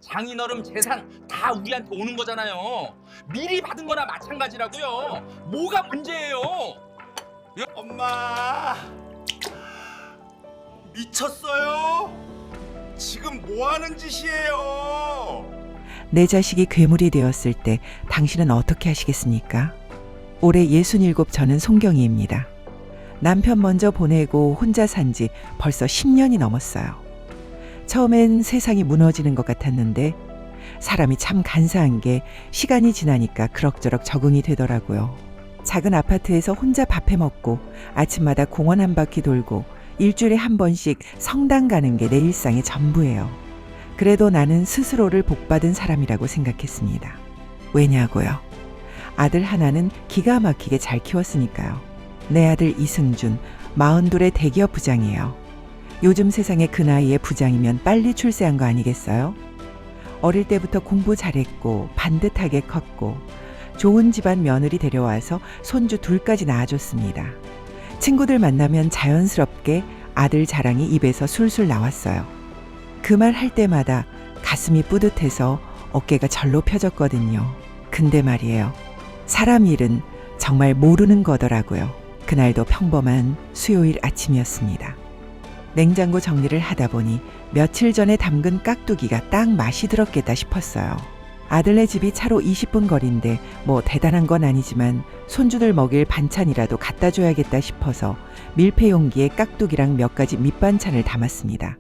장인어른 재산 다 우리한테 오는 거잖아요. 미리 받은 거나 마찬가지라고요. 뭐가 문제예요? 엄마 미쳤어요? 지금 뭐 하는 짓이에요? 내 자식이 괴물이 되었을 때 당신은 어떻게 하시겠습니까? 올해 67 저는 송경이입니다. 남편 먼저 보내고 혼자 산 지 벌써 10년이 넘었어요. 처음엔 세상이 무너지는 것 같았는데 사람이 참 간사한 게 시간이 지나니까 그럭저럭 적응이 되더라고요. 작은 아파트에서 혼자 밥해 먹고 아침마다 공원 한 바퀴 돌고 일주일에 한 번씩 성당 가는 게 내 일상의 전부예요. 그래도 나는 스스로를 복받은 사람이라고 생각했습니다. 왜냐고요? 아들 하나는 기가 막히게 잘 키웠으니까요. 내 아들 이승준, 42의 대기업 부장이에요. 요즘 세상에 그 나이에 부장이면 빨리 출세한 거 아니겠어요? 어릴 때부터 공부 잘했고 반듯하게 컸고 좋은 집안 며느리 데려와서 손주 둘까지 낳아줬습니다. 친구들 만나면 자연스럽게 아들 자랑이 입에서 술술 나왔어요. 그 말 할 때마다 가슴이 뿌듯해서 어깨가 절로 펴졌거든요. 근데 말이에요. 사람 일은 정말 모르는 거더라고요. 그날도 평범한 수요일 아침이었습니다. 냉장고 정리를 하다 보니 며칠 전에 담근 깍두기가 딱 맛이 들었겠다 싶었어요. 아들네 집이 차로 20분 거리인데 뭐 대단한 건 아니지만 손주들 먹일 반찬이라도 갖다 줘야겠다 싶어서 밀폐 용기에 깍두기랑 몇 가지 밑반찬을 담았습니다.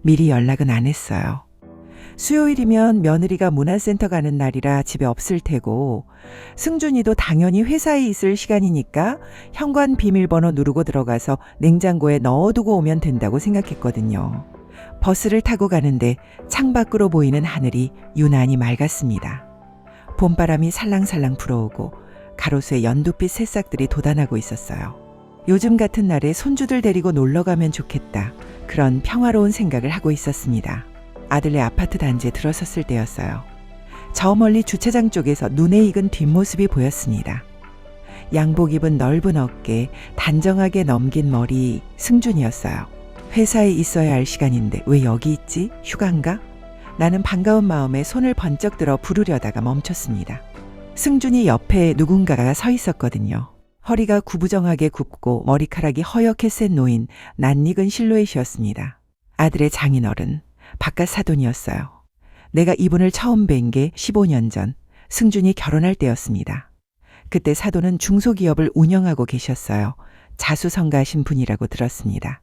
미리 연락은 안 했어요. 수요일이면 며느리가 문화센터 가는 날이라 집에 없을 테고 승준이도 당연히 회사에 있을 시간이니까 현관 비밀번호 누르고 들어가서 냉장고에 넣어두고 오면 된다고 생각했거든요. 버스를 타고 가는데 창밖으로 보이는 하늘이 유난히 맑았습니다. 봄바람이 살랑살랑 불어오고 가로수에 연두빛 새싹들이 돋아나고 있었어요. 요즘 같은 날에 손주들 데리고 놀러 가면 좋겠다. 그런 평화로운 생각을 하고 있었습니다. 아들네 아파트 단지에 들어섰을 때였어요. 저 멀리 주차장 쪽에서 눈에 익은 뒷모습이 보였습니다. 양복 입은 넓은 어깨, 단정하게 넘긴 머리, 승준이었어요. 회사에 있어야 할 시간인데 왜 여기 있지? 휴가인가? 나는 반가운 마음에 손을 번쩍 들어 부르려다가 멈췄습니다. 승준이 옆에 누군가가 서 있었거든요. 허리가 구부정하게 굽고 머리카락이 허옇게 센 노인, 낯익은 실루엣이었습니다. 아들의 장인어른, 바깥 사돈이었어요. 내가 이분을 처음 뵌 게 15년 전, 승준이 결혼할 때였습니다. 그때 사돈은 중소기업을 운영하고 계셨어요. 자수성가하신 분이라고 들었습니다.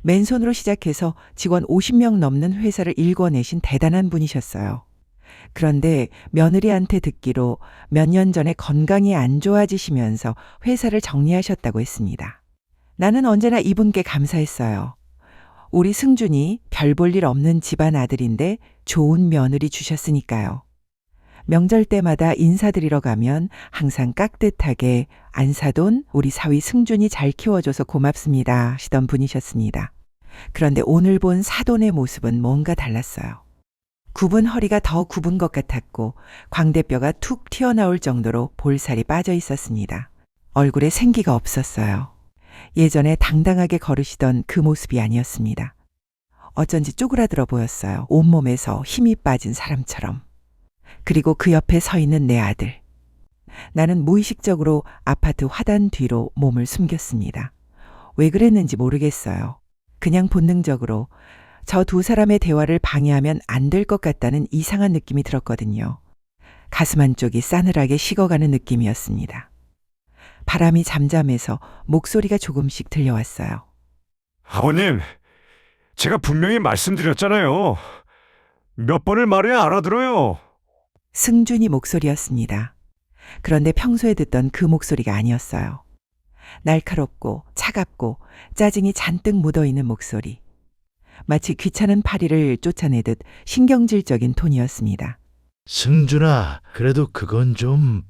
맨손으로 시작해서 직원 50명 넘는 회사를 일궈내신 대단한 분이셨어요. 그런데 며느리한테 듣기로 몇 년 전에 건강이 안 좋아지시면서 회사를 정리하셨다고 했습니다. 나는 언제나 이분께 감사했어요. 우리 승준이 별 볼 일 없는 집안 아들인데 좋은 며느리 주셨으니까요. 명절 때마다 인사드리러 가면 항상 깍듯하게 안사돈 우리 사위 승준이 잘 키워줘서 고맙습니다 하시던 분이셨습니다. 그런데 오늘 본 사돈의 모습은 뭔가 달랐어요. 굽은 허리가 더 굽은 것 같았고 광대뼈가 툭 튀어나올 정도로 볼살이 빠져 있었습니다. 얼굴에 생기가 없었어요. 예전에 당당하게 걸으시던 그 모습이 아니었습니다. 어쩐지 쪼그라들어 보였어요. 온몸에서 힘이 빠진 사람처럼. 그리고 그 옆에 서 있는 내 아들. 나는 무의식적으로 아파트 화단 뒤로 몸을 숨겼습니다. 왜 그랬는지 모르겠어요. 그냥 본능적으로 저 두 사람의 대화를 방해하면 안 될 것 같다는 이상한 느낌이 들었거든요. 가슴 한쪽이 싸늘하게 식어가는 느낌이었습니다. 바람이 잠잠해서 목소리가 조금씩 들려왔어요. 아버님, 제가 분명히 말씀드렸잖아요. 몇 번을 말해야 알아들어요. 승준이 목소리였습니다. 그런데 평소에 듣던 그 목소리가 아니었어요. 날카롭고 차갑고 짜증이 잔뜩 묻어있는 목소리. 마치 귀찮은 파리를 쫓아내듯 신경질적인 톤이었습니다. 승준아, 그래도 그건 좀...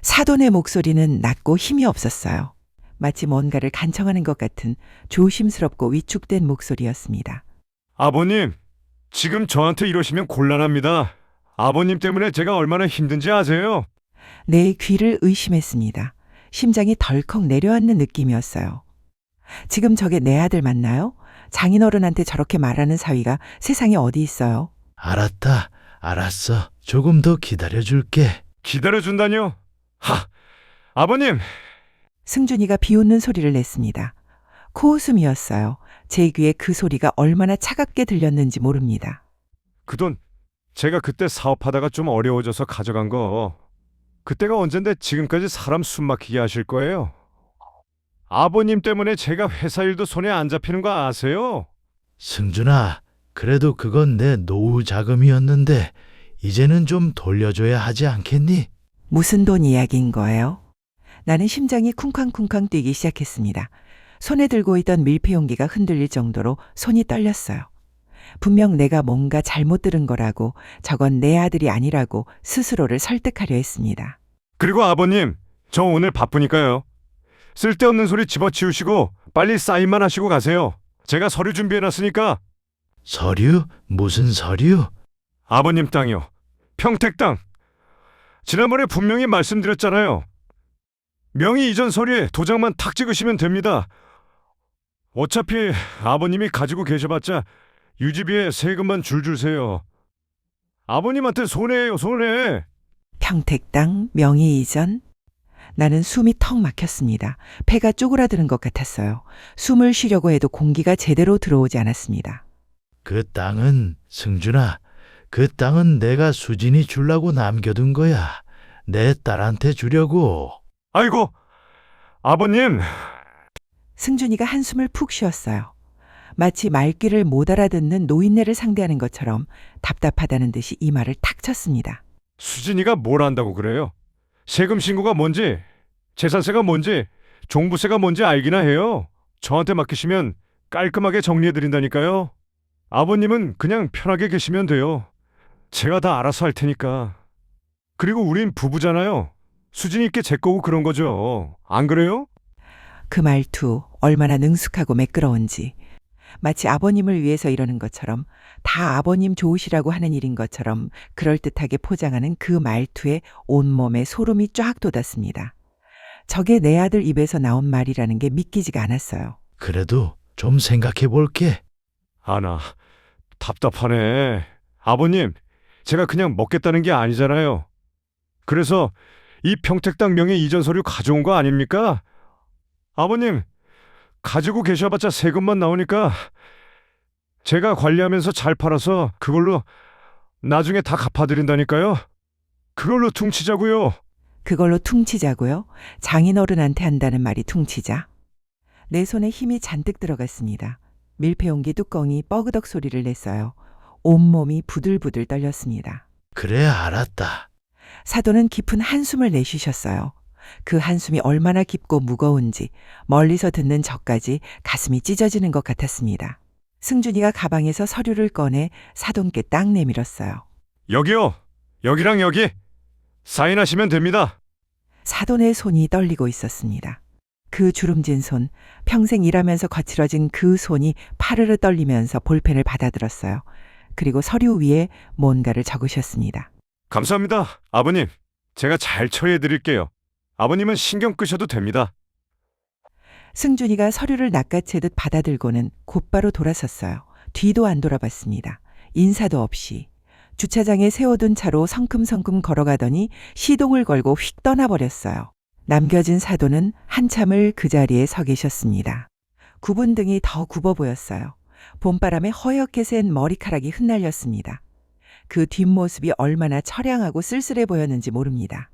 사돈의 목소리는 낮고 힘이 없었어요. 마치 뭔가를 간청하는 것 같은 조심스럽고 위축된 목소리였습니다. 아버님, 지금 저한테 이러시면 곤란합니다. 아버님 때문에 제가 얼마나 힘든지 아세요? 내 귀를 의심했습니다. 심장이 덜컥 내려앉는 느낌이었어요. 지금 저게 내 아들 맞나요? 장인어른한테 저렇게 말하는 사위가 세상에 어디 있어요? 알았다. 알았어. 조금 더 기다려줄게. 기다려준다뇨? 아버님! 승준이가 비웃는 소리를 냈습니다. 코웃음이었어요. 제 귀에 그 소리가 얼마나 차갑게 들렸는지 모릅니다. 그 돈 제가 그때 사업하다가 좀 어려워져서 가져간 거. 그때가 언젠데 지금까지 사람 숨 막히게 하실 거예요? 아버님 때문에 제가 회사 일도 손에 안 잡히는 거 아세요? 승준아, 그래도 그건 내 노후 자금이었는데 이제는 좀 돌려줘야 하지 않겠니? 무슨 돈 이야기인 거예요? 나는 심장이 쿵쾅쿵쾅 뛰기 시작했습니다. 손에 들고 있던 밀폐용기가 흔들릴 정도로 손이 떨렸어요. 분명 내가 뭔가 잘못 들은 거라고, 저건 내 아들이 아니라고 스스로를 설득하려 했습니다. 그리고 아버님, 저 오늘 바쁘니까요. 쓸데없는 소리 집어치우시고 빨리 사인만 하시고 가세요. 제가 서류 준비해놨으니까. 서류? 무슨 서류? 아버님 땅이요. 평택 땅. 지난번에 분명히 말씀드렸잖아요. 명의 이전 서류에 도장만 탁 찍으시면 됩니다. 어차피 아버님이 가지고 계셔봤자 유지비에 세금만 줄줄 세요. 아버님한테 손해예요, 손해. 평택 땅, 명의 이전. 나는 숨이 턱 막혔습니다. 폐가 쪼그라드는 것 같았어요. 숨을 쉬려고 해도 공기가 제대로 들어오지 않았습니다. 그 땅은, 승준아, 그 땅은 내가 수진이 주려고 남겨둔 거야. 내 딸한테 주려고. 아이고, 아버님. 승준이가 한숨을 푹 쉬었어요. 마치 말귀를 못 알아듣는 노인네를 상대하는 것처럼 답답하다는 듯이 이 말을 탁 쳤습니다. 수진이가 뭘 안다고 그래요? 세금 신고가 뭔지, 재산세가 뭔지, 종부세가 뭔지 알기나 해요. 저한테 맡기시면 깔끔하게 정리해드린다니까요. 아버님은 그냥 편하게 계시면 돼요. 제가 다 알아서 할 테니까. 그리고 우린 부부잖아요. 수진이 있게 제 거고 그런 거죠. 안 그래요? 그 말투 얼마나 능숙하고 매끄러운지, 마치 아버님을 위해서 이러는 것처럼, 다 아버님 좋으시라고 하는 일인 것처럼 그럴듯하게 포장하는 그 말투에 온몸에 소름이 쫙 돋았습니다. 저게 내 아들 입에서 나온 말이라는 게 믿기지가 않았어요. 그래도 좀 생각해 볼게. 아나, 답답하네. 아버님, 제가 그냥 먹겠다는 게 아니잖아요. 그래서 이 평택 땅 명의 이전 서류 가져온 거 아닙니까? 아버님, 가지고 계셔봤자 세금만 나오니까 제가 관리하면서 잘 팔아서 그걸로 나중에 다 갚아드린다니까요. 그걸로 퉁치자고요. 그걸로 퉁치자고요? 장인어른한테 한다는 말이 퉁치자? 내 손에 힘이 잔뜩 들어갔습니다. 밀폐용기 뚜껑이 뻐그덕 소리를 냈어요. 온몸이 부들부들 떨렸습니다. 그래, 알았다. 사돈은 깊은 한숨을 내쉬셨어요. 그 한숨이 얼마나 깊고 무거운지 멀리서 듣는 저까지 가슴이 찢어지는 것 같았습니다. 승준이가 가방에서 서류를 꺼내 사돈께 딱 내밀었어요. 여기요. 여기랑 여기. 사인하시면 됩니다. 사돈의 손이 떨리고 있었습니다. 그 주름진 손, 평생 일하면서 거칠어진 그 손이 파르르 떨리면서 볼펜을 받아들었어요. 그리고 서류 위에 뭔가를 적으셨습니다. 감사합니다, 아버님. 제가 잘 처리해드릴게요. 아버님은 신경 끄셔도 됩니다. 승준이가 서류를 낚아채듯 받아들고는 곧바로 돌아섰어요. 뒤도 안 돌아봤습니다. 인사도 없이. 주차장에 세워둔 차로 성큼성큼 걸어가더니 시동을 걸고 휙 떠나버렸어요. 남겨진 사돈은 한참을 그 자리에 서 계셨습니다. 굽은 등이 더 굽어 보였어요. 봄바람에 허옇게 센 머리카락이 흩날렸습니다. 그 뒷모습이 얼마나 처량하고 쓸쓸해 보였는지 모릅니다.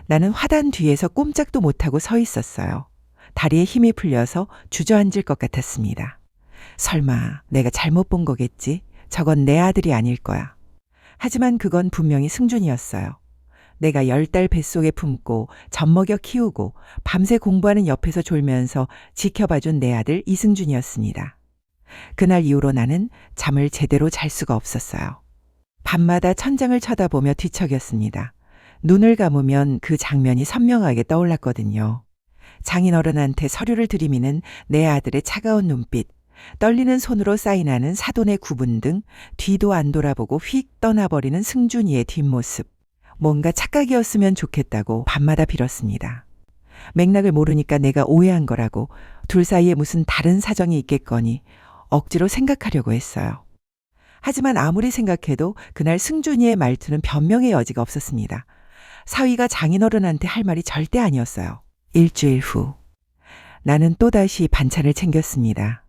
나는 화단 뒤에서 꼼짝도 못하고 서 있었어요. 다리에 힘이 풀려서 주저앉을 것 같았습니다. 설마 내가 잘못 본 거겠지? 저건 내 아들이 아닐 거야. 하지만 그건 분명히 승준이었어요. 내가 10달 뱃속에 품고 젖먹여 키우고 밤새 공부하는 옆에서 졸면서 지켜봐준 내 아들 이승준이었습니다. 그날 이후로 나는 잠을 제대로 잘 수가 없었어요. 밤마다 천장을 쳐다보며 뒤척였습니다. 눈을 감으면 그 장면이 선명하게 떠올랐거든요. 장인어른한테 서류를 들이미는 내 아들의 차가운 눈빛, 떨리는 손으로 사인하는 사돈의 구분 등 뒤도 안 돌아보고 휙 떠나버리는 승준이의 뒷모습. 뭔가 착각이었으면 좋겠다고 밤마다 빌었습니다. 맥락을 모르니까 내가 오해한 거라고, 둘 사이에 무슨 다른 사정이 있겠거니 억지로 생각하려고 했어요. 하지만 아무리 생각해도 그날 승준이의 말투는 변명의 여지가 없었습니다. 사위가 장인어른한테 할 말이 절대 아니었어요. 일주일 후 나는 또다시 반찬을 챙겼습니다.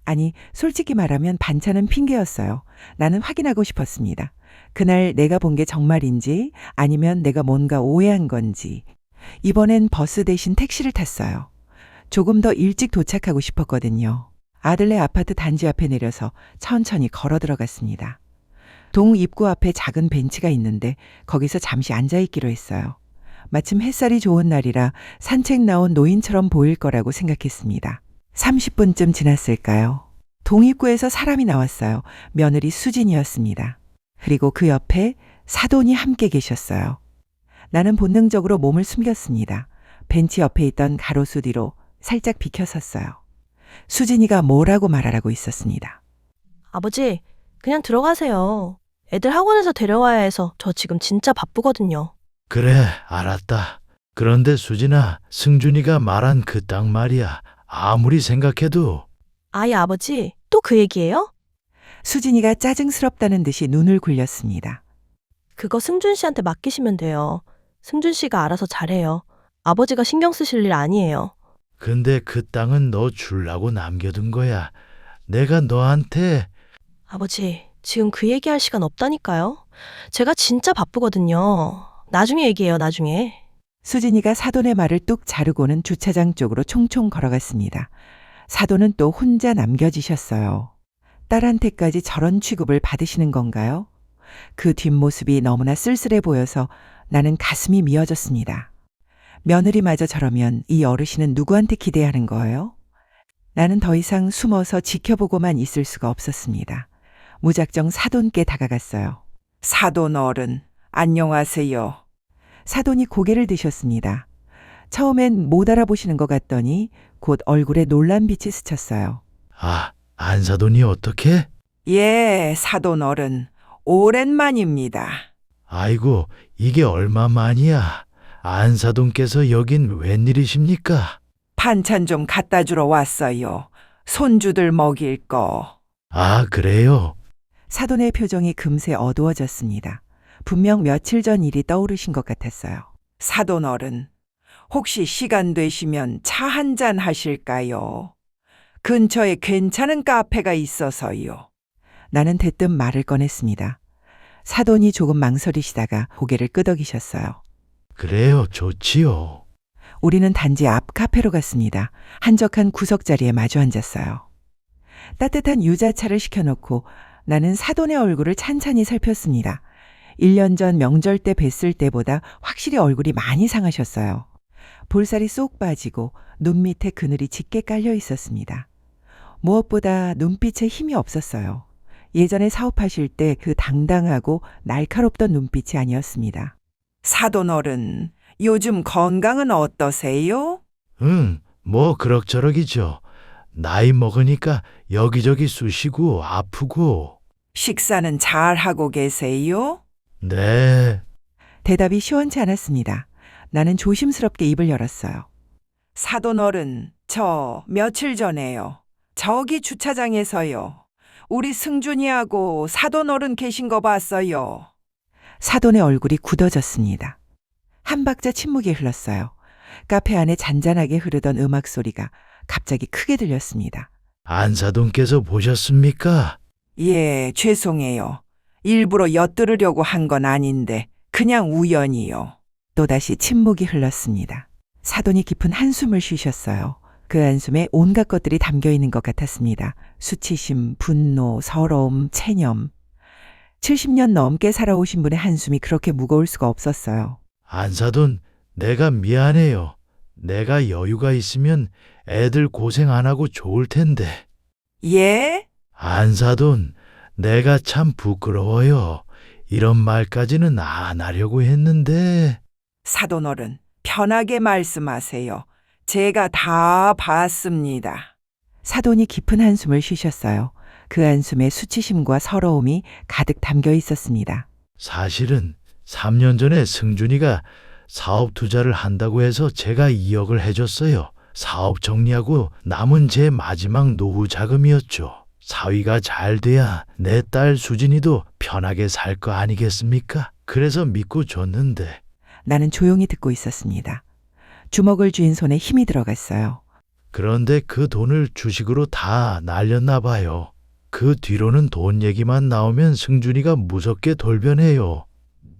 아니, 솔직히 말하면 반찬은 핑계였어요. 나는 확인하고 싶었습니다. 그날 내가 본 게 정말인지 아니면 내가 뭔가 오해한 건지. 이번엔 버스 대신 택시를 탔어요. 조금 더 일찍 도착하고 싶었거든요. 아들네 아파트 단지 앞에 내려서 천천히 걸어 들어갔습니다. 동 입구 앞에 작은 벤치가 있는데 거기서 잠시 앉아있기로 했어요. 마침 햇살이 좋은 날이라 산책 나온 노인처럼 보일 거라고 생각했습니다. 30분쯤 지났을까요? 동입구에서 사람이 나왔어요. 며느리 수진이었습니다. 그리고 그 옆에 사돈이 함께 계셨어요. 나는 본능적으로 몸을 숨겼습니다. 벤치 옆에 있던 가로수 뒤로 살짝 비켜섰어요. 수진이가 뭐라고 말하라고 있었습니다. 아버지, 그냥 들어가세요. 애들 학원에서 데려와야 해서 저 지금 진짜 바쁘거든요. 그래, 알았다. 그런데 수진아, 승준이가 말한 그 땅 말이야. 아무리 생각해도 아이 아버지, 또 그 얘기예요? 수진이가 짜증스럽다는 듯이 눈을 굴렸습니다. 그거 승준 씨한테 맡기시면 돼요. 승준 씨가 알아서 잘해요. 아버지가 신경 쓰실 일 아니에요. 근데 그 땅은 너 줄라고 남겨둔 거야. 내가 너한테 아버지, 지금 그 얘기할 시간 없다니까요. 제가 진짜 바쁘거든요. 나중에 얘기해요, 나중에. 수진이가 사돈의 말을 뚝 자르고는 주차장 쪽으로 총총 걸어갔습니다. 사돈은 또 혼자 남겨지셨어요. 딸한테까지 저런 취급을 받으시는 건가요? 그 뒷모습이 너무나 쓸쓸해 보여서 나는 가슴이 미어졌습니다. 며느리마저 저러면 이 어르신은 누구한테 기대하는 거예요? 나는 더 이상 숨어서 지켜보고만 있을 수가 없었습니다. 무작정 사돈께 다가갔어요. 사돈 어른, 안녕하세요. 사돈이 고개를 드셨습니다. 처음엔 못 알아보시는 것 같더니 곧 얼굴에 놀란 빛이 스쳤어요. 안사돈이 어떻게? 예, 사돈 어른, 오랜만입니다. 아이고, 이게 얼마만이야. 안사돈께서 여긴 웬일이십니까? 반찬 좀 갖다 주러 왔어요. 손주들 먹일 거. 그래요? 사돈의 표정이 금세 어두워졌습니다. 분명 며칠 전 일이 떠오르신 것 같았어요. 사돈 어른, 혹시 시간 되시면 차 한잔 하실까요? 근처에 괜찮은 카페가 있어서요. 나는 대뜸 말을 꺼냈습니다. 사돈이 조금 망설이시다가 고개를 끄덕이셨어요. 그래요, 좋지요. 우리는 단지 앞 카페로 갔습니다. 한적한 구석자리에 마주 앉았어요. 따뜻한 유자차를 시켜놓고 나는 사돈의 얼굴을 찬찬히 살폈습니다. 1년 전 명절 때 뵀을 때보다 확실히 얼굴이 많이 상하셨어요. 볼살이 쏙 빠지고 눈 밑에 그늘이 짙게 깔려 있었습니다. 무엇보다 눈빛에 힘이 없었어요. 예전에 사업하실 때 그 당당하고 날카롭던 눈빛이 아니었습니다. 사돈 어른, 요즘 건강은 어떠세요? 뭐 그럭저럭이죠. 나이 먹으니까 여기저기 쑤시고 아프고. 식사는 잘하고 계세요? 네. 대답이 시원치 않았습니다. 나는 조심스럽게 입을 열었어요. 사돈 어른, 저 며칠 전에요. 저기 주차장에서요. 우리 승준이하고 사돈 어른 계신 거 봤어요. 사돈의 얼굴이 굳어졌습니다. 한 박자 침묵이 흘렀어요. 카페 안에 잔잔하게 흐르던 음악 소리가 갑자기 크게 들렸습니다. 안사돈께서 보셨습니까? 예, 죄송해요. 일부러 엿들으려고 한 건 아닌데 그냥 우연히요. 또다시 침묵이 흘렀습니다. 사돈이 깊은 한숨을 쉬셨어요. 그 한숨에 온갖 것들이 담겨 있는 것 같았습니다. 수치심, 분노, 서러움, 체념. 70년 넘게 살아오신 분의 한숨이 그렇게 무거울 수가 없었어요. 안사돈, 내가 미안해요. 내가 여유가 있으면 애들 고생 안 하고 좋을 텐데. 예? 안사돈, 내가 참 부끄러워요. 이런 말까지는 안 하려고 했는데. 사돈 어른, 편하게 말씀하세요. 제가 다 봤습니다. 사돈이 깊은 한숨을 쉬셨어요. 그 한숨에 수치심과 서러움이 가득 담겨 있었습니다. 사실은 3년 전에 승준이가 사업 투자를 한다고 해서 제가 2억을 해줬어요. 사업 정리하고 남은 제 마지막 노후 자금이었죠. 사위가 잘 돼야 내 딸 수진이도 편하게 살 거 아니겠습니까? 그래서 믿고 줬는데 나는 조용히 듣고 있었습니다. 주먹을 쥔 손에 힘이 들어갔어요. 그런데 그 돈을 주식으로 다 날렸나 봐요. 그 뒤로는 돈 얘기만 나오면 승준이가 무섭게 돌변해요.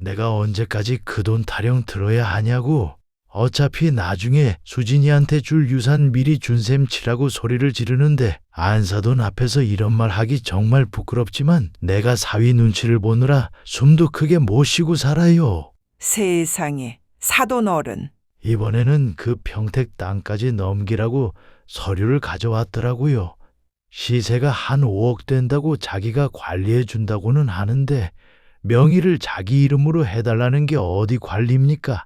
내가 언제까지 그 돈 타령 들어야 하냐고. 어차피 나중에 수진이한테 줄 유산 미리 준 셈 치라고 소리를 지르는데 안사돈 앞에서 이런 말 하기 정말 부끄럽지만 내가 사위 눈치를 보느라 숨도 크게 못 쉬고 살아요. 세상에, 사돈 어른. 이번에는 그 평택 땅까지 넘기라고 서류를 가져왔더라고요. 시세가 한 5억 된다고 자기가 관리해 준다고는 하는데 명의를 자기 이름으로 해달라는 게 어디 관리입니까?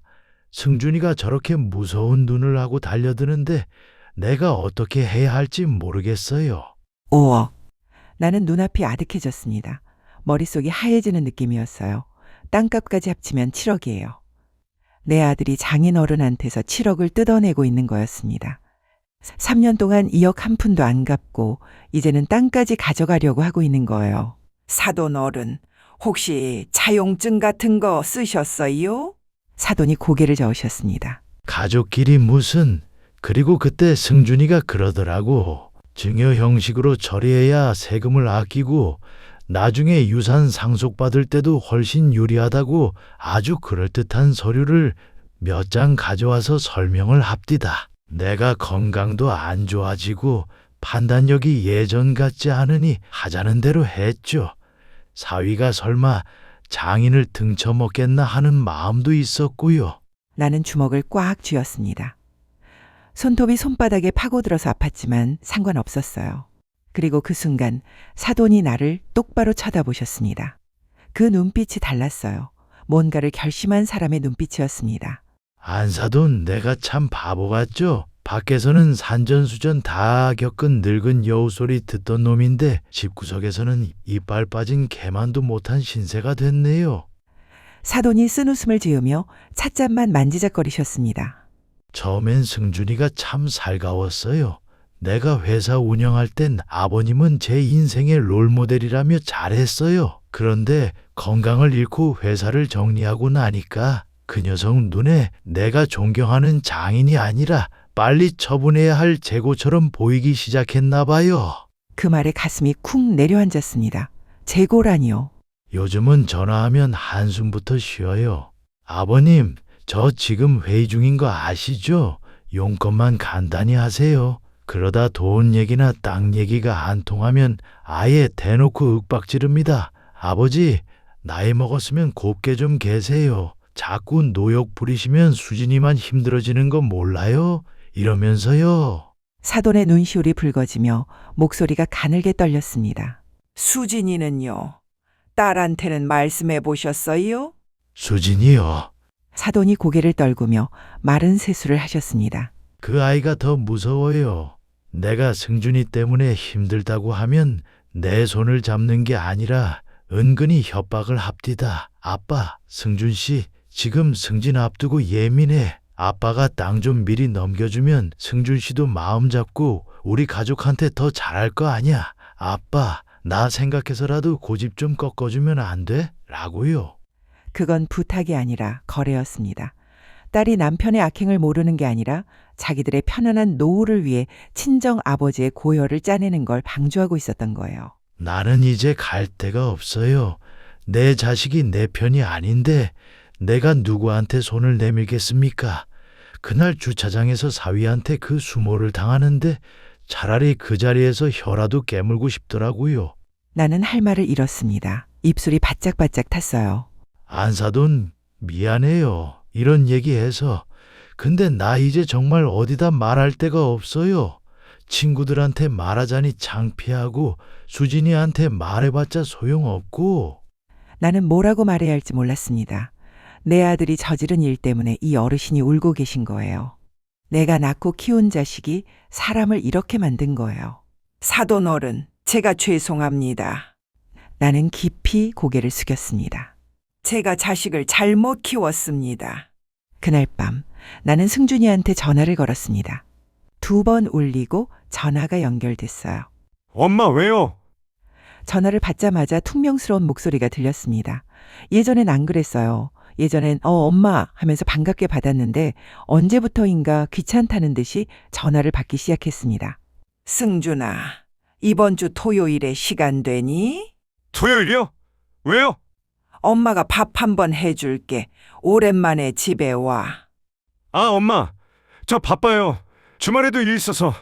승준이가 저렇게 무서운 눈을 하고 달려드는데 내가 어떻게 해야 할지 모르겠어요. 5억. 나는 눈앞이 아득해졌습니다. 머릿속이 하얘지는 느낌이었어요. 땅값까지 합치면 7억이에요. 내 아들이 장인 어른한테서 7억을 뜯어내고 있는 거였습니다. 3년 동안 2억 한 푼도 안 갚고 이제는 땅까지 가져가려고 하고 있는 거예요. 사돈 어른, 혹시 차용증 같은 거 쓰셨어요? 사돈이 고개를 저으셨습니다. 가족끼리 무슨. 그리고 그때 승준이가 그러더라고. 증여 형식으로 처리해야 세금을 아끼고 나중에 유산 상속받을 때도 훨씬 유리하다고 아주 그럴듯한 서류를 몇 장 가져와서 설명을 합디다. 내가 건강도 안 좋아지고 판단력이 예전 같지 않으니 하자는 대로 했죠. 사위가 설마 장인을 등쳐먹겠나 하는 마음도 있었고요. 나는 주먹을 꽉 쥐었습니다. 손톱이 손바닥에 파고들어서 아팠지만 상관없었어요. 그리고 그 순간 사돈이 나를 똑바로 쳐다보셨습니다. 그 눈빛이 달랐어요. 뭔가를 결심한 사람의 눈빛이었습니다. 안사돈, 내가 참 바보 같죠? 밖에서는 산전수전 다 겪은 늙은 여우 소리 듣던 놈인데 집구석에서는 이빨 빠진 개만도 못한 신세가 됐네요. 사돈이 쓴웃음을 지으며 찻잔만 만지작거리셨습니다. 처음엔 승준이가 참 살가웠어요. 내가 회사 운영할 땐 아버님은 제 인생의 롤모델이라며 잘했어요. 그런데 건강을 잃고 회사를 정리하고 나니까 그 녀석 눈에 내가 존경하는 장인이 아니라 빨리 처분해야 할 재고처럼 보이기 시작했나 봐요. 그 말에 가슴이 쿵 내려앉았습니다. 재고라니요. 요즘은 전화하면 한숨부터 쉬어요. 아버님, 저 지금 회의 중인 거 아시죠? 용건만 간단히 하세요. 그러다 돈 얘기나 땅 얘기가 안 통하면 아예 대놓고 윽박지릅니다. 아버지, 나이 먹었으면 곱게 좀 계세요. 자꾸 노역 부리시면 수진이만 힘들어지는 거 몰라요? 이러면서요. 사돈의 눈시울이 붉어지며 목소리가 가늘게 떨렸습니다. 수진이는요? 딸한테는 말씀해 보셨어요? 수진이요. 사돈이 고개를 떨구며 마른 세수를 하셨습니다. 그 아이가 더 무서워요. 내가 승준이 때문에 힘들다고 하면 내 손을 잡는 게 아니라 은근히 협박을 합디다. 아빠, 승준 씨, 지금 승진 앞두고 예민해. 아빠가 땅 좀 미리 넘겨주면 승준 씨도 마음 잡고 우리 가족한테 더 잘할 거 아니야. 아빠, 나 생각해서라도 고집 좀 꺾어주면 안 돼? 라고요. 그건 부탁이 아니라 거래였습니다. 딸이 남편의 악행을 모르는 게 아니라 자기들의 편안한 노후를 위해 친정 아버지의 고열을 짜내는 걸 방조하고 있었던 거예요. 나는 이제 갈 데가 없어요. 내 자식이 내 편이 아닌데 내가 누구한테 손을 내밀겠습니까? 그날 주차장에서 사위한테 그 수모를 당하는데 차라리 그 자리에서 혀라도 깨물고 싶더라고요. 나는 할 말을 잃었습니다. 입술이 바짝바짝 탔어요. 안사돈, 미안해요. 이런 얘기해서. 근데 나 이제 정말 어디다 말할 데가 없어요. 친구들한테 말하자니 창피하고 수진이한테 말해봤자 소용없고. 나는 뭐라고 말해야 할지 몰랐습니다. 내 아들이 저지른 일 때문에 이 어르신이 울고 계신 거예요. 내가 낳고 키운 자식이 사람을 이렇게 만든 거예요. 사돈 어른, 제가 죄송합니다. 나는 깊이 고개를 숙였습니다. 제가 자식을 잘못 키웠습니다. 그날 밤 나는 승준이한테 전화를 걸었습니다. 2번 울리고 전화가 연결됐어요. 엄마 왜요? 전화를 받자마자 퉁명스러운 목소리가 들렸습니다. 예전엔 안 그랬어요. 예전엔 엄마 하면서 반갑게 받았는데 언제부터인가 귀찮다는 듯이 전화를 받기 시작했습니다. 승준아, 이번 주 토요일에 시간 되니? 토요일이요? 왜요? 엄마가 밥 한번 해줄게. 오랜만에 집에 와. 아, 엄마. 저 바빠요. 주말에도 일 있어서.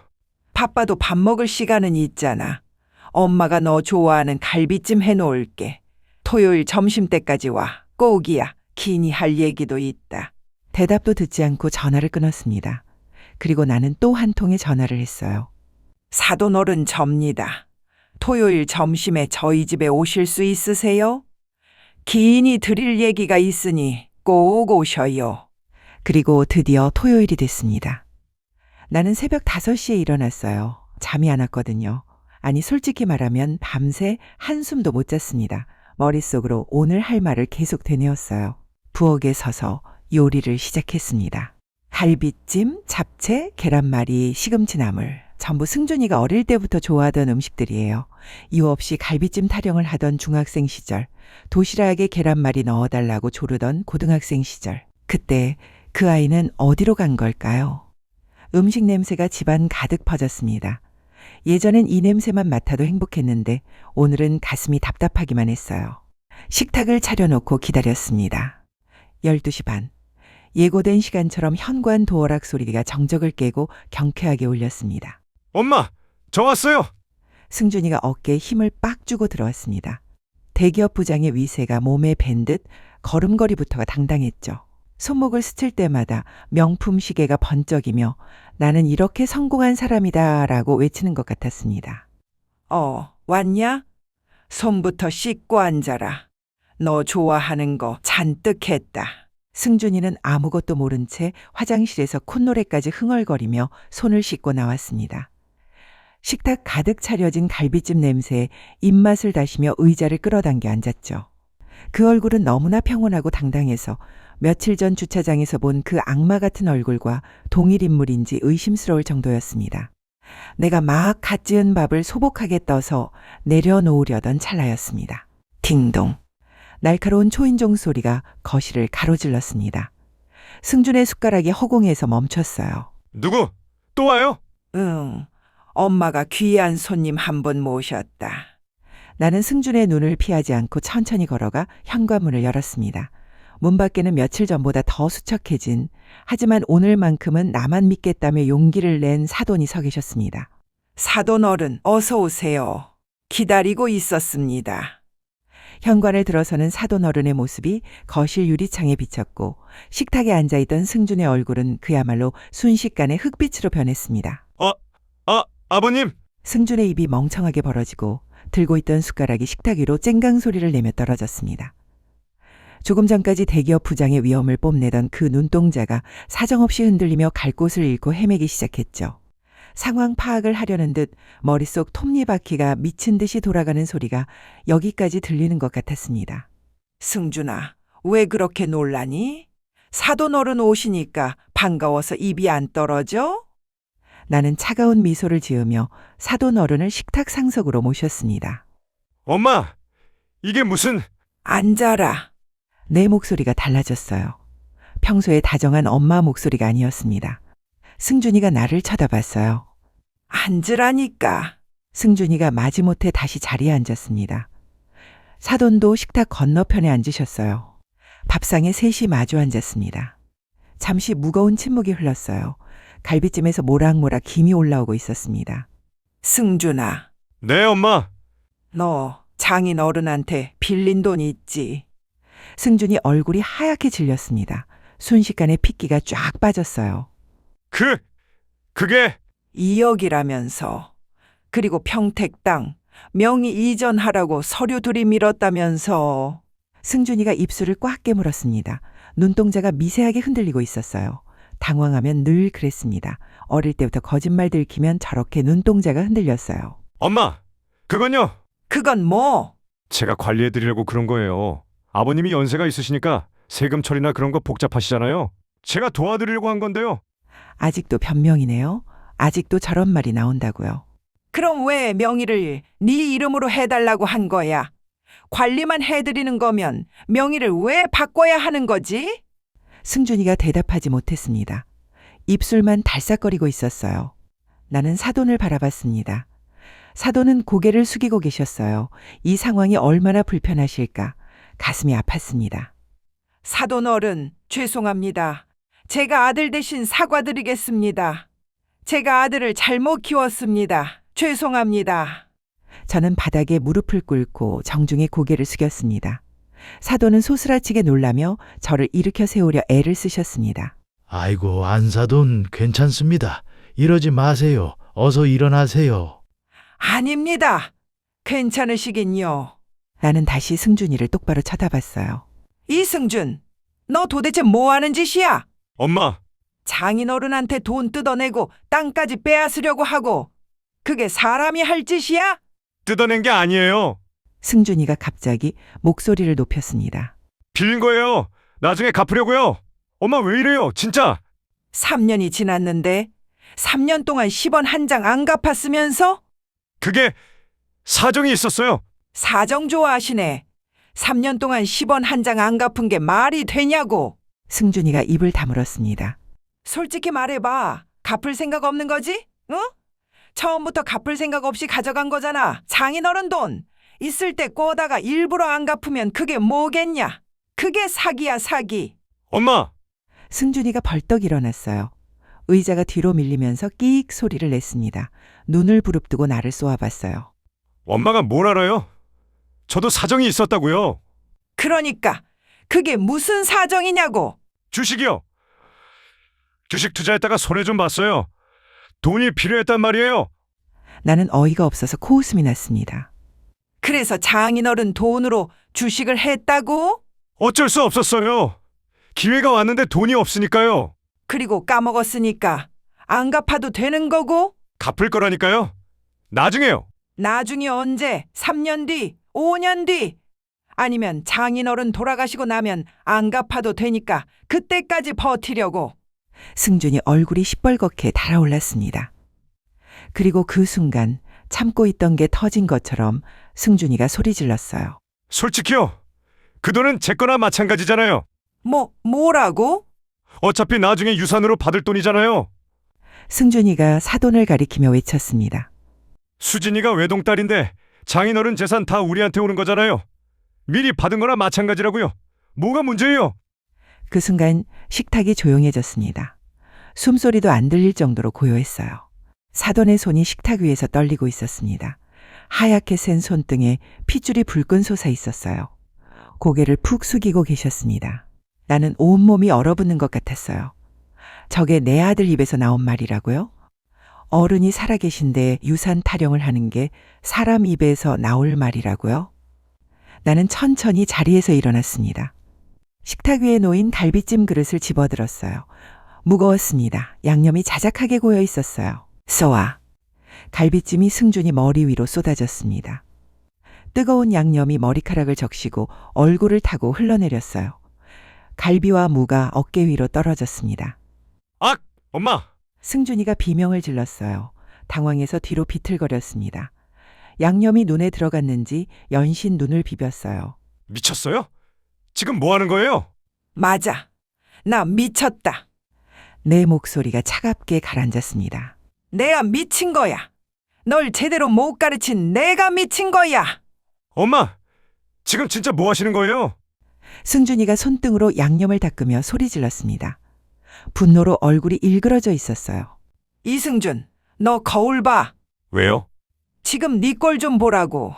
바빠도 밥 먹을 시간은 있잖아. 엄마가 너 좋아하는 갈비찜 해놓을게. 토요일 점심때까지 와. 꼭이야. 기니 할 얘기도 있다. 대답도 듣지 않고 전화를 끊었습니다. 그리고 나는 또 한 통의 전화를 했어요. 사돈어른 접니다. 토요일 점심에 저희 집에 오실 수 있으세요? 기인이 드릴 얘기가 있으니 꼭 오셔요. 그리고 드디어 토요일이 됐습니다. 나는 새벽 5시에 일어났어요. 잠이 안 왔거든요. 아니, 솔직히 말하면 밤새 한숨도 못 잤습니다. 머릿속으로 오늘 할 말을 계속 되뇌었어요. 부엌에 서서 요리를 시작했습니다. 갈비찜, 잡채, 계란말이, 시금치나물. 전부 승준이가 어릴 때부터 좋아하던 음식들이에요. 이유 없이 갈비찜 타령을 하던 중학생 시절, 도시락에 계란말이 넣어달라고 조르던 고등학생 시절. 그때 그 아이는 어디로 간 걸까요? 음식 냄새가 집안 가득 퍼졌습니다. 예전엔 이 냄새만 맡아도 행복했는데 오늘은 가슴이 답답하기만 했어요. 식탁을 차려놓고 기다렸습니다. 12시 반. 예고된 시간처럼 현관 도어락 소리가 정적을 깨고 경쾌하게 울렸습니다. 엄마, 저 왔어요. 승준이가 어깨에 힘을 빡 주고 들어왔습니다. 대기업 부장의 위세가 몸에 밴 듯 걸음걸이부터가 당당했죠. 손목을 스칠 때마다 명품 시계가 번쩍이며 나는 이렇게 성공한 사람이다 라고 외치는 것 같았습니다. 왔냐? 손부터 씻고 앉아라. 너 좋아하는 거 잔뜩 했다. 승준이는 아무것도 모른 채 화장실에서 콧노래까지 흥얼거리며 손을 씻고 나왔습니다. 식탁 가득 차려진 갈비찜 냄새에 입맛을 다시며 의자를 끌어당겨 앉았죠. 그 얼굴은 너무나 평온하고 당당해서 며칠 전 주차장에서 본 그 악마 같은 얼굴과 동일 인물인지 의심스러울 정도였습니다. 내가 막 갓 지은 밥을 소복하게 떠서 내려놓으려던 찰나였습니다. 딩동. 날카로운 초인종 소리가 거실을 가로질렀습니다. 승준의 숟가락이 허공에서 멈췄어요. 누구? 또 와요? 응, 엄마가 귀한 손님 한 분 모셨다. 나는 승준의 눈을 피하지 않고 천천히 걸어가 현관문을 열었습니다. 문 밖에는 며칠 전보다 더 수척해진, 하지만 오늘만큼은 나만 믿겠다며 용기를 낸 사돈이 서 계셨습니다. 사돈 어른, 어서 오세요. 기다리고 있었습니다. 현관을 들어서는 사돈 어른의 모습이 거실 유리창에 비쳤고 식탁에 앉아있던 승준의 얼굴은 그야말로 순식간에 흑빛으로 변했습니다. 아버님. 승준의 입이 멍청하게 벌어지고 들고 있던 숟가락이 식탁 위로 쨍강 소리를 내며 떨어졌습니다. 조금 전까지 대기업 부장의 위엄을 뽐내던 그 눈동자가 사정없이 흔들리며 갈 곳을 잃고 헤매기 시작했죠. 상황 파악을 하려는 듯 머릿속 톱니바퀴가 미친 듯이 돌아가는 소리가 여기까지 들리는 것 같았습니다. 승준아, 왜 그렇게 놀라니? 사돈 어른 오시니까 반가워서 입이 안 떨어져? 나는 차가운 미소를 지으며 사돈 어른을 식탁 상석으로 모셨습니다. 엄마, 이게 무슨... 앉아라. 내 목소리가 달라졌어요. 평소에 다정한 엄마 목소리가 아니었습니다. 승준이가 나를 쳐다봤어요. 앉으라니까. 승준이가 마지못해 다시 자리에 앉았습니다. 사돈도 식탁 건너편에 앉으셨어요. 밥상에 셋이 마주 앉았습니다. 잠시 무거운 침묵이 흘렀어요. 갈비찜에서 모락모락 김이 올라오고 있었습니다. 승준아. 네, 엄마. 너 장인 어른한테 빌린 돈 있지? 승준이 얼굴이 하얗게 질렸습니다. 순식간에 핏기가 쫙 빠졌어요. 그게... 2억이라면서. 그리고 평택 땅 명의 이전하라고 서류 들이밀었다면서. 승준이가 입술을 꽉 깨물었습니다. 눈동자가 미세하게 흔들리고 있었어요. 당황하면 늘 그랬습니다. 어릴 때부터 거짓말 들키면 저렇게 눈동자가 흔들렸어요. 엄마, 그건요. 그건 뭐? 제가 관리해드리려고 그런 거예요. 아버님이 연세가 있으시니까 세금 처리나 그런 거 복잡하시잖아요. 제가 도와드리려고 한 건데요. 아직도 변명이네요. 아직도 저런 말이 나온다고요. 그럼 왜 명의를 네 이름으로 해달라고 한 거야? 관리만 해드리는 거면 명의를 왜 바꿔야 하는 거지? 승준이가 대답하지 못했습니다. 입술만 달싹거리고 있었어요. 나는 사돈을 바라봤습니다. 사돈은 고개를 숙이고 계셨어요. 이 상황이 얼마나 불편하실까 가슴이 아팠습니다. 사돈 어른, 죄송합니다. 제가 아들 대신 사과드리겠습니다. 제가 아들을 잘못 키웠습니다. 죄송합니다. 저는 바닥에 무릎을 꿇고 정중히 고개를 숙였습니다. 사돈은 소스라치게 놀라며 저를 일으켜 세우려 애를 쓰셨습니다. 아이고, 안사돈 괜찮습니다. 이러지 마세요. 어서 일어나세요. 아닙니다. 괜찮으시긴요. 나는 다시 승준이를 똑바로 쳐다봤어요. 이승준, 너 도대체 뭐 하는 짓이야? 엄마, 장인어른한테 돈 뜯어내고 땅까지 빼앗으려고 하고 그게 사람이 할 짓이야? 뜯어낸 게 아니에요. 승준이가 갑자기 목소리를 높였습니다. 빌린 거예요. 나중에 갚으려고요. 엄마 왜 이래요? 진짜. 3년이 지났는데 3년 동안 10원 한 장 안 갚았으면서? 그게 사정이 있었어요. 사정 좋아하시네. 3년 동안 10원 한 장 안 갚은 게 말이 되냐고. 승준이가 입을 다물었습니다. 솔직히 말해봐. 갚을 생각 없는 거지? 응? 처음부터 갚을 생각 없이 가져간 거잖아. 장인어른 돈. 있을 때 꼬다가 일부러 안 갚으면 그게 뭐겠냐? 그게 사기야, 사기. 엄마, 승준이가 벌떡 일어났어요. 의자가 뒤로 밀리면서 끼익 소리를 냈습니다. 눈을 부릅뜨고 나를 쏘아봤어요. 엄마가 뭘 알아요? 저도 사정이 있었다고요. 그러니까 그게 무슨 사정이냐고. 주식이요. 주식 투자했다가 손해 좀 봤어요. 돈이 필요했단 말이에요. 나는 어이가 없어서 코웃음이 났습니다. 그래서 장인어른 돈으로 주식을 했다고? 어쩔 수 없었어요. 기회가 왔는데 돈이 없으니까요. 그리고 까먹었으니까 안 갚아도 되는 거고? 갚을 거라니까요. 나중에요. 나중에 언제? 3년 뒤? 5년 뒤? 아니면 장인어른 돌아가시고 나면 안 갚아도 되니까 그때까지 버티려고. 승준이 얼굴이 시뻘겋게 달아올랐습니다. 그리고 그 순간 참고 있던 게 터진 것처럼 승준이가 소리 질렀어요. 솔직히요. 그 돈은 제 거나 마찬가지잖아요. 뭐라고? 어차피 나중에 유산으로 받을 돈이잖아요. 승준이가 사돈을 가리키며 외쳤습니다. 수진이가 외동딸인데 장인어른 재산 다 우리한테 오는 거잖아요. 미리 받은 거나 마찬가지라고요. 뭐가 문제예요? 그 순간 식탁이 조용해졌습니다. 숨소리도 안 들릴 정도로 고요했어요. 사돈의 손이 식탁 위에서 떨리고 있었습니다. 하얗게 센 손등에 핏줄이 불끈 솟아 있었어요. 고개를 푹 숙이고 계셨습니다. 나는 온몸이 얼어붙는 것 같았어요. 저게 내 아들 입에서 나온 말이라고요? 어른이 살아계신데 유산 타령을 하는 게 사람 입에서 나올 말이라고요? 나는 천천히 자리에서 일어났습니다. 식탁 위에 놓인 갈비찜 그릇을 집어들었어요. 무거웠습니다. 양념이 자작하게 고여 있었어요. 쏘아. 갈비찜이 승준이 머리 위로 쏟아졌습니다. 뜨거운 양념이 머리카락을 적시고 얼굴을 타고 흘러내렸어요. 갈비와 무가 어깨 위로 떨어졌습니다. 악! 엄마! 승준이가 비명을 질렀어요. 당황해서 뒤로 비틀거렸습니다. 양념이 눈에 들어갔는지 연신 눈을 비볐어요. 미쳤어요? 지금 뭐 하는 거예요? 맞아. 나 미쳤다. 내 목소리가 차갑게 가라앉았습니다. 내가 미친 거야. 널 제대로 못 가르친 내가 미친 거야. 엄마! 지금 진짜 뭐 하시는 거예요? 승준이가 손등으로 양념을 닦으며 소리 질렀습니다. 분노로 얼굴이 일그러져 있었어요. 이승준, 너 거울 봐. 왜요? 지금 네 꼴 좀 보라고.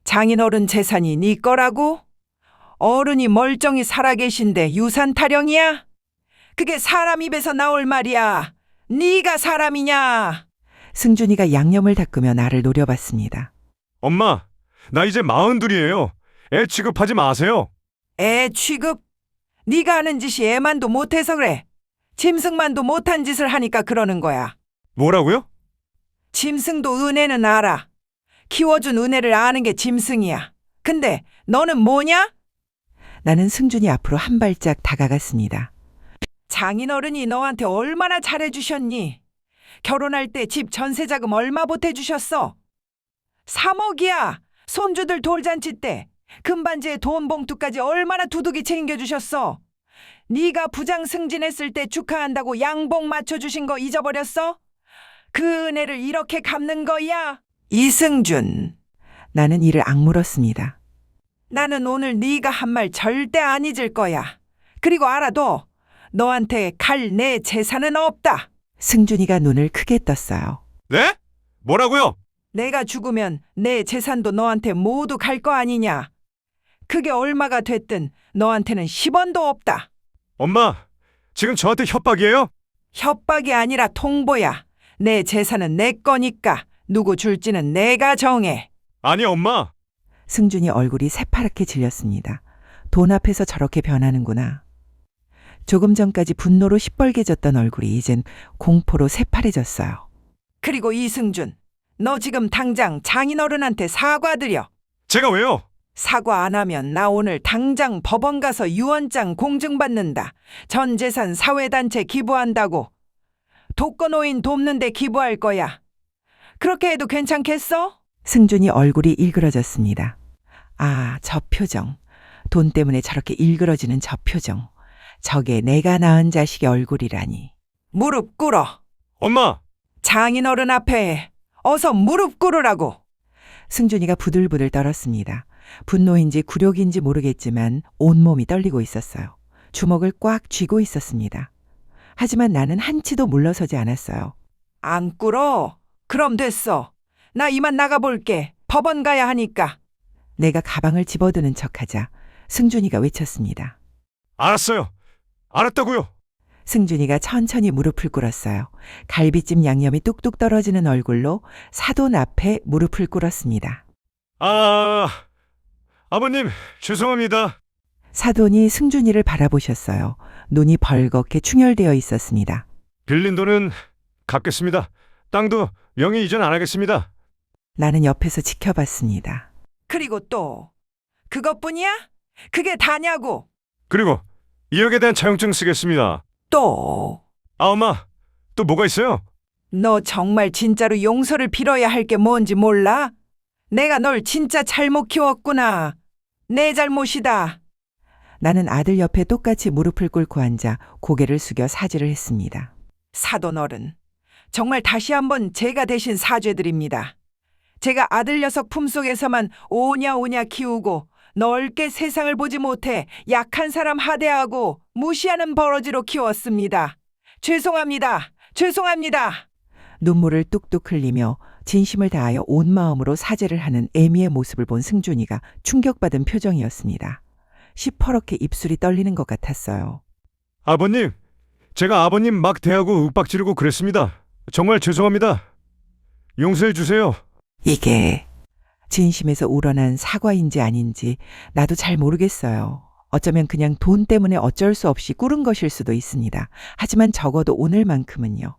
장인어른 재산이 네 거라고? 어른이 멀쩡히 살아계신데 유산 타령이야? 그게 사람 입에서 나올 말이야. 네가 사람이냐? 승준이가 양념을 닦으며 나를 노려봤습니다. 엄마, 나 이제 42이에요. 애 취급하지 마세요. 애 취급? 네가 하는 짓이 애만도 못해서 그래. 짐승만도 못한 짓을 하니까 그러는 거야. 뭐라고요? 짐승도 은혜는 알아. 키워준 은혜를 아는 게 짐승이야. 근데 너는 뭐냐? 나는 승준이 앞으로 한 발짝 다가갔습니다. 장인어른이 너한테 얼마나 잘해주셨니? 결혼할 때 집 전세자금 얼마 보태주셨어? 3억이야. 손주들 돌잔치 때 금반지에 돈 봉투까지 얼마나 두둑이 챙겨주셨어? 네가 부장 승진했을 때 축하한다고 양복 맞춰주신 거 잊어버렸어? 그 은혜를 이렇게 갚는 거야? 이승준, 나는 이를 악물었습니다. 나는 오늘 네가 한 말 절대 안 잊을 거야. 그리고 알아도 너한테 갈 내 재산은 없다. 승준이가 눈을 크게 떴어요. 네? 뭐라고요? 내가 죽으면 내 재산도 너한테 모두 갈 거 아니냐. 그게 얼마가 됐든 너한테는 10원도 없다. 엄마, 지금 저한테 협박이에요? 협박이 아니라 통보야. 내 재산은 내 거니까 누구 줄지는 내가 정해. 아니, 엄마. 승준이 얼굴이 새파랗게 질렸습니다. 돈 앞에서 저렇게 변하는구나. 조금 전까지 분노로 시뻘개졌던 얼굴이 이젠 공포로 새파래졌어요. 그리고 이승준, 너 지금 당장 장인어른한테 사과드려. 제가 왜요? 사과 안 하면 나 오늘 당장 법원 가서 유언장 공증받는다. 전 재산 사회단체 기부한다고. 독거노인 돕는 데 기부할 거야. 그렇게 해도 괜찮겠어? 승준이 얼굴이 일그러졌습니다. 아, 저 표정. 돈 때문에 저렇게 일그러지는 저 표정. 저게 내가 낳은 자식의 얼굴이라니. 무릎 꿇어. 엄마! 장인어른 앞에 어서 무릎 꿇으라고. 승준이가 부들부들 떨었습니다. 분노인지 굴욕인지 모르겠지만 온몸이 떨리고 있었어요. 주먹을 꽉 쥐고 있었습니다. 하지만 나는 한치도 물러서지 않았어요. 안 꿇어? 그럼 됐어. 나 이만 나가볼게. 법원 가야 하니까. 내가 가방을 집어드는 척하자 승준이가 외쳤습니다. 알았어요. 알았다고요. 승준이가 천천히 무릎을 꿇었어요. 갈비찜 양념이 뚝뚝 떨어지는 얼굴로 사돈 앞에 무릎을 꿇었습니다. 아버님, 죄송합니다. 사돈이 승준이를 바라보셨어요. 눈이 벌겋게 충혈되어 있었습니다. 빌린 돈은 갚겠습니다. 땅도 명의 이전 안 하겠습니다. 나는 옆에서 지켜봤습니다. 그리고 또 그것뿐이야? 그게 다냐고. 그리고 2억에 대한 차용증 쓰겠습니다. 또 엄마, 또 뭐가 있어요? 너 정말 진짜로 용서를 빌어야 할 게 뭔지 몰라? 내가 널 진짜 잘못 키웠구나. 내 잘못이다. 나는 아들 옆에 똑같이 무릎을 꿇고 앉아 고개를 숙여 사죄를 했습니다. 사돈 어른, 정말 다시 한번 제가 대신 사죄드립니다. 제가 아들 녀석 품속에서만 오냐오냐 키우고 넓게 세상을 보지 못해 약한 사람 하대하고 무시하는 버러지로 키웠습니다. 죄송합니다. 죄송합니다. 눈물을 뚝뚝 흘리며 진심을 다하여 온 마음으로 사죄를 하는 애미의 모습을 본 승준이가 충격받은 표정이었습니다. 시퍼렇게 입술이 떨리는 것 같았어요. 아버님, 제가 아버님 막 대하고 윽박 지르고 그랬습니다. 정말 죄송합니다. 용서해 주세요. 이게 진심에서 우러난 사과인지 아닌지 나도 잘 모르겠어요. 어쩌면 그냥 돈 때문에 어쩔 수 없이 꿇은 것일 수도 있습니다. 하지만 적어도 오늘만큼은요.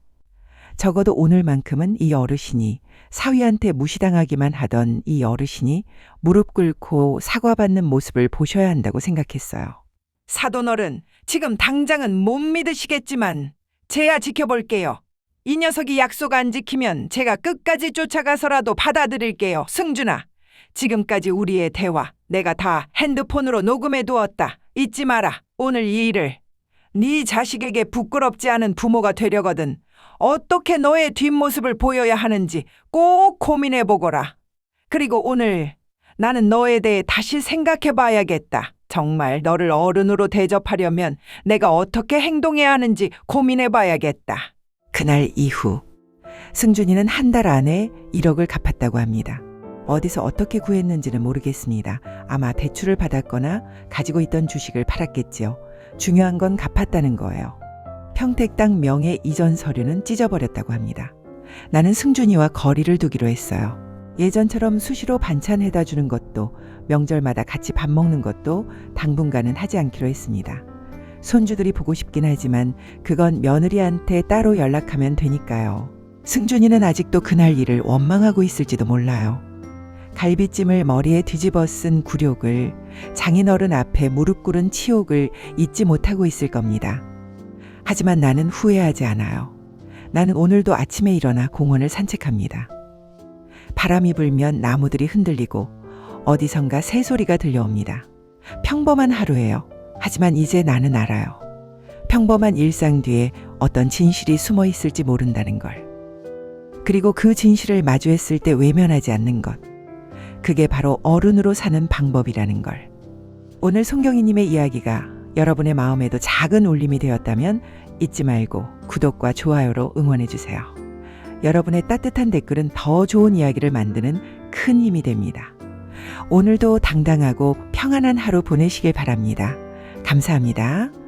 적어도 오늘만큼은 이 어르신이 사위한테 무시당하기만 하던 이 어르신이 무릎 꿇고 사과받는 모습을 보셔야 한다고 생각했어요. 사돈 어른, 지금 당장은 못 믿으시겠지만 제야 지켜볼게요. 이 녀석이 약속 안 지키면 제가 끝까지 쫓아가서라도 받아들일게요. 승준아, 지금까지 우리의 대화 내가 다 핸드폰으로 녹음해 두었다. 잊지 마라. 오늘 이 일을 네 자식에게 부끄럽지 않은 부모가 되려거든 어떻게 너의 뒷모습을 보여야 하는지 꼭 고민해 보거라. 그리고 오늘 나는 너에 대해 다시 생각해 봐야겠다. 정말 너를 어른으로 대접하려면 내가 어떻게 행동해야 하는지 고민해 봐야겠다. 그날 이후 승준이는 한 달 안에 1억을 갚았다고 합니다. 어디서 어떻게 구했는지는 모르겠습니다. 아마 대출을 받았거나 가지고 있던 주식을 팔았겠지요. 중요한 건 갚았다는 거예요. 평택 땅 명예 이전 서류는 찢어버렸다고 합니다. 나는 승준이와 거리를 두기로 했어요. 예전처럼 수시로 반찬 해다 주는 것도 명절마다 같이 밥 먹는 것도 당분간은 하지 않기로 했습니다. 손주들이 보고 싶긴 하지만 그건 며느리한테 따로 연락하면 되니까요. 승준이는 아직도 그날 일을 원망하고 있을지도 몰라요. 갈비찜을 머리에 뒤집어 쓴 굴욕을, 장인어른 앞에 무릎 꿇은 치욕을 잊지 못하고 있을 겁니다. 하지만 나는 후회하지 않아요. 나는 오늘도 아침에 일어나 공원을 산책합니다. 바람이 불면 나무들이 흔들리고 어디선가 새소리가 들려옵니다. 평범한 하루예요. 하지만 이제 나는 알아요. 평범한 일상 뒤에 어떤 진실이 숨어 있을지 모른다는 걸. 그리고 그 진실을 마주했을 때 외면하지 않는 것. 그게 바로 어른으로 사는 방법이라는 걸. 오늘 송경이님의 이야기가 여러분의 마음에도 작은 울림이 되었다면 잊지 말고 구독과 좋아요로 응원해주세요. 여러분의 따뜻한 댓글은 더 좋은 이야기를 만드는 큰 힘이 됩니다. 오늘도 당당하고 평안한 하루 보내시길 바랍니다. 감사합니다.